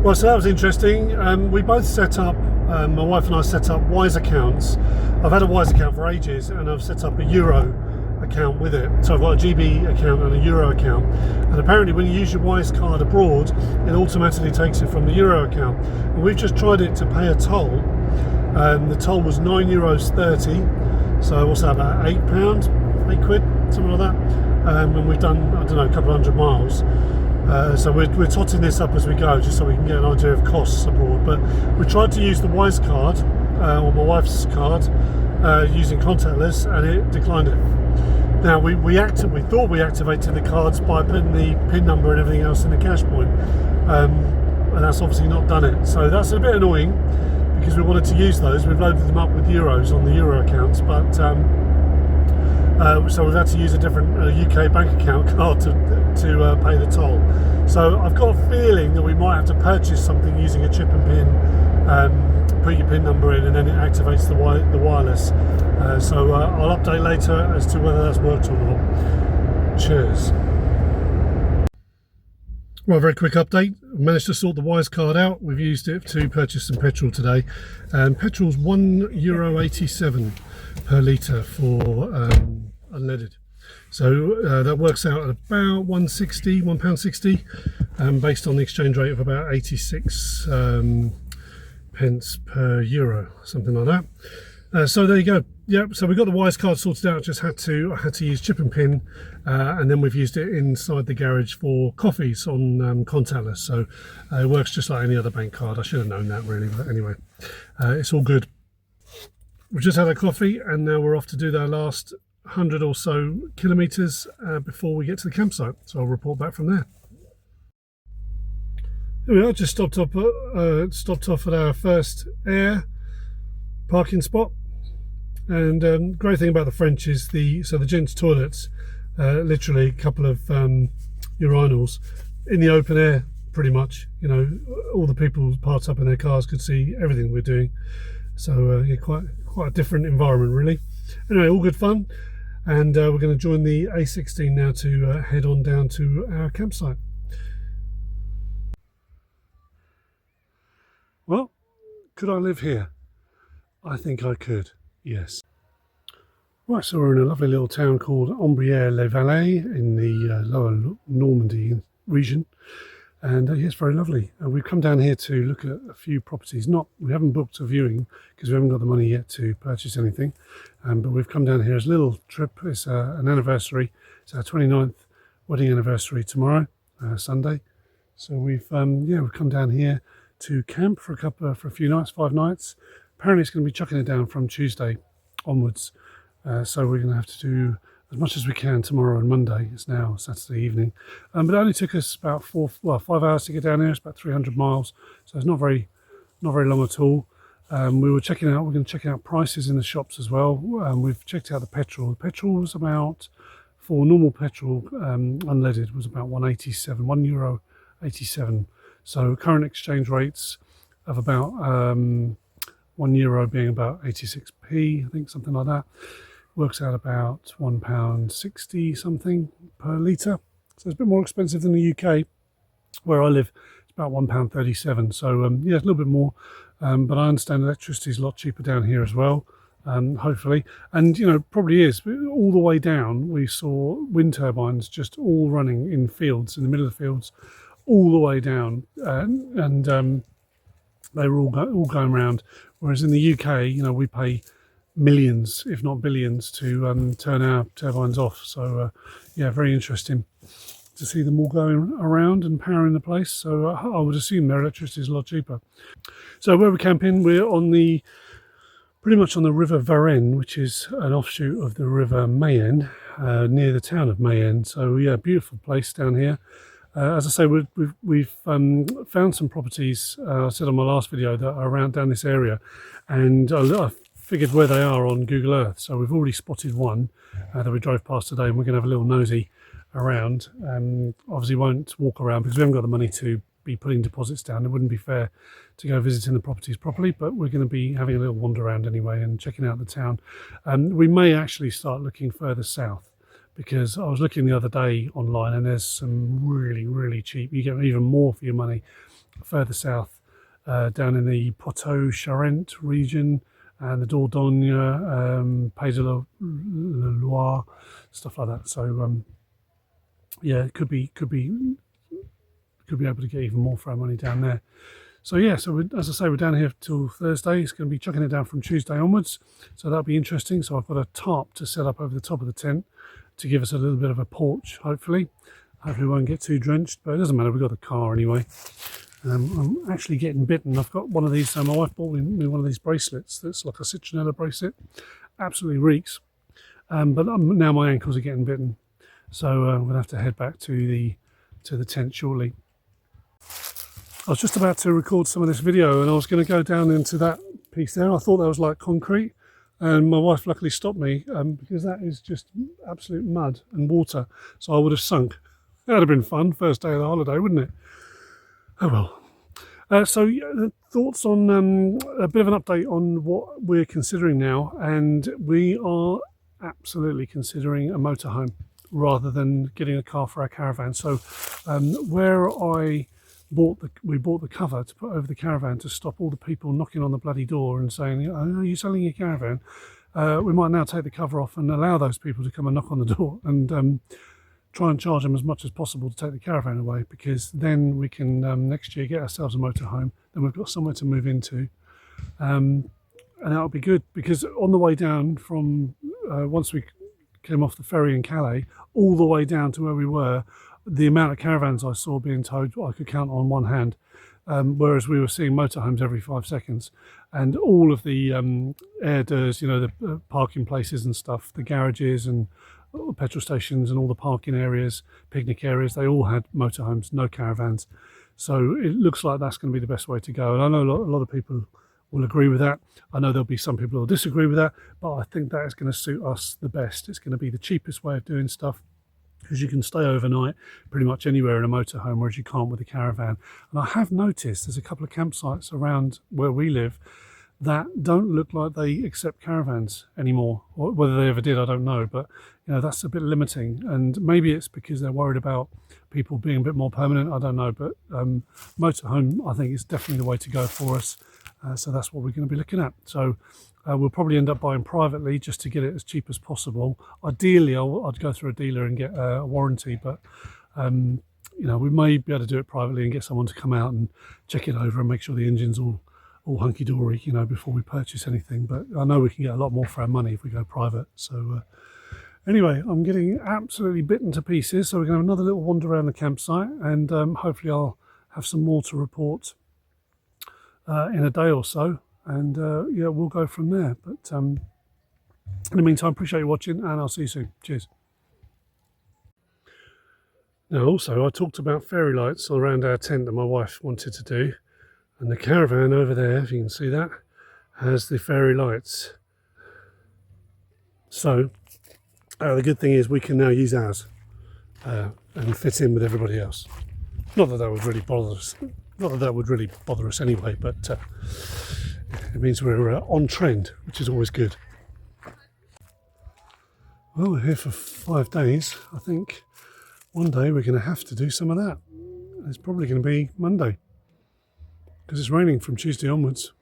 Well, so that was interesting. We both set up, my wife and I set up Wise accounts. I've had a Wise account for ages, and I've set up a Euro account with it. So I've got a GB account and a Euro account. And apparently when you use your Wise card abroad, it automatically takes it from the Euro account. And we've just tried it to pay a toll. The toll was €9.30. So what's that, about £8, £8, something like that. And we've done, I don't know, a couple of hundred miles. So we're totting this up as we go, just so we can get an idea of costs abroad. But we tried to use the Wise card, or my wife's card, using contactless, and it declined it. Now we thought we activated the cards by putting the PIN number and everything else in the cash point, and that's obviously not done it. So that's a bit annoying because we wanted to use those. We've loaded them up with euros on the Euro accounts, but so we've had to use a different UK bank account card to pay the toll. So I've got a feeling that we might have to purchase something using a chip and pin, put your PIN number in, and then it activates the wireless. So I'll update later as to whether that's worked or not. Cheers. Well, very quick update. We've managed to sort the Wise card out. We've used it to purchase some petrol today. Petrol's €1.87 per litre for unleaded. So that works out at about £1.60, based on the exchange rate of about 86 pence per euro, something like that. So there you go. Yep. So we got the Wise card sorted out. I had to use chip and pin, and then we've used it inside the garage for coffees on contactless. So it works just like any other bank card. I should have known that really, but anyway, it's all good. We've just had a coffee, and now we're off to do our last 100 or so kilometres before we get to the campsite. So I'll report back from there. Here we are. Just stopped off at our first air parking spot. And great thing about the French is the gents' toilets, literally a couple of urinals in the open air, pretty much. You know, all the people parked up in their cars could see everything we're doing. So yeah, quite a different environment, really. Anyway, all good fun, and we're going to join the A16 now to head on down to our campsite. Well, could I live here? I think I could. Yes. Right, so we're in a lovely little town called Ambrières-les-Vallées in the lower Normandy region, and yeah, it's very lovely. We've come down here to look at a few properties. We haven't booked a viewing because we haven't got the money yet to purchase anything, but we've come down here as a little trip. It's an anniversary. It's our 29th wedding anniversary tomorrow, Sunday. So we've come down here to camp for a few nights, 5 nights. Apparently it's going to be chucking it down from Tuesday onwards, so we're going to have to do as much as we can tomorrow and Monday. It's now Saturday evening, but it only took us about 5 hours to get down here. It's about 300 miles, so it's not very long at all. We're going to check out prices in the shops as well. We've checked out the petrol. The petrol was about, for normal petrol, unleaded, was about €1.87. So current exchange rates of about €1 being about 86p, I think, something like that. Works out about £1.60 something per litre. So it's a bit more expensive than the UK. Where I live, it's about £1.37. So yeah, it's a little bit more. But I understand electricity is a lot cheaper down here as well, hopefully. And, you know, probably is. All the way down, we saw wind turbines just all running in fields, in the middle of the fields, all the way down. And they were all going around. Whereas in the UK, you know, we pay millions, if not billions, to turn our turbines off. So yeah, very interesting to see them all going around and powering the place. So I would assume their electricity is a lot cheaper. So where we're camping, we're pretty much on the River Varenne, which is an offshoot of the River Mayenne, near the town of Mayenne. So yeah, beautiful place down here. As I say, we've found some properties, I said on my last video, that are around down this area, and I figured where they are on Google Earth. So we've already spotted one that we drove past today, and we're going to have a little nosy around. Obviously won't walk around because we haven't got the money to be putting deposits down. It wouldn't be fair to go visiting the properties properly, but we're going to be having a little wander around anyway and checking out the town. We may actually start looking further south, because I was looking the other day online and there's some really cheap, you get even more for your money further south, down in the Poitou-Charentes region and the Dordogne, Pays de la Loire, stuff like that. So yeah, it could be able to get even more for our money down there. So yeah, so as I say, we're down here till Thursday. It's going to be chucking it down from Tuesday onwards, so that'll be interesting. So I've got a tarp to set up over the top of the tent to give us a little bit of a porch, hopefully. Hopefully we won't get too drenched, but it doesn't matter, we've got the car anyway. I'm actually getting bitten. I've got one of these, my wife bought me one of these bracelets that's like a citronella bracelet. Absolutely reeks. But now my ankles are getting bitten. So I'm going to have to head back to the tent shortly. I was just about to record some of this video and I was going to go down into that piece there. I thought that was like concrete, and my wife luckily stopped me because that is just absolute mud and water. So I would have sunk. That would have been fun, first day of the holiday, wouldn't it? Oh well. So thoughts on a bit of an update on what we're considering now, and we are absolutely considering a motorhome rather than getting a car for our caravan. So where we bought the cover to put over the caravan to stop all the people knocking on the bloody door and saying, "Oh, are you selling your caravan?" We might now take the cover off and allow those people to come and knock on the door and try and charge them as much as possible to take the caravan away, because then we can next year get ourselves a motorhome. Then we've got somewhere to move into, and that'll be good, because on the way down from once we came off the ferry in Calais all the way down to where we were, the amount of caravans I saw being towed I could count on one hand, whereas we were seeing motorhomes every 5 seconds, and all of the airdeurs, you know, the parking places and stuff, the garages and petrol stations and all the parking areas, picnic areas, they all had motorhomes, no caravans. So it looks like that's going to be the best way to go, and I know a lot of people will agree with that. I know there'll be some people who will disagree with that, but I think that is going to suit us the best. It's going to be the cheapest way of doing stuff, because you can stay overnight pretty much anywhere in a motorhome, whereas you can't with a caravan. And I have noticed there's a couple of campsites around where we live that don't look like they accept caravans anymore. Whether they ever did, I don't know, but you know, that's a bit limiting, and maybe it's because they're worried about people being a bit more permanent, I don't know. But motorhome, I think, is definitely the way to go for us. So that's what we're going to be looking at. So we'll probably end up buying privately just to get it as cheap as possible. Ideally, I'd go through a dealer and get a warranty, but you know, we may be able to do it privately and get someone to come out and check it over and make sure the engine's all hunky-dory, you know, before we purchase anything. But I know we can get a lot more for our money if we go private. So anyway, I'm getting absolutely bitten to pieces, so we're going to have another little wander around the campsite, and hopefully I'll have some more to report in a day or so, and yeah, we'll go from there. But in the meantime, appreciate you watching, and I'll see you soon. Cheers. Now also, I talked about fairy lights around our tent that my wife wanted to do, and the caravan over there, if you can see that, has the fairy lights. So the good thing is we can now use ours and fit in with everybody else. Not that that would really bother us. Not that that would really bother us anyway, but it means we're on trend, which is always good. Well, we're here for 5 days. I think one day we're going to have to do some of that. It's probably going to be Monday, because it's raining from Tuesday onwards.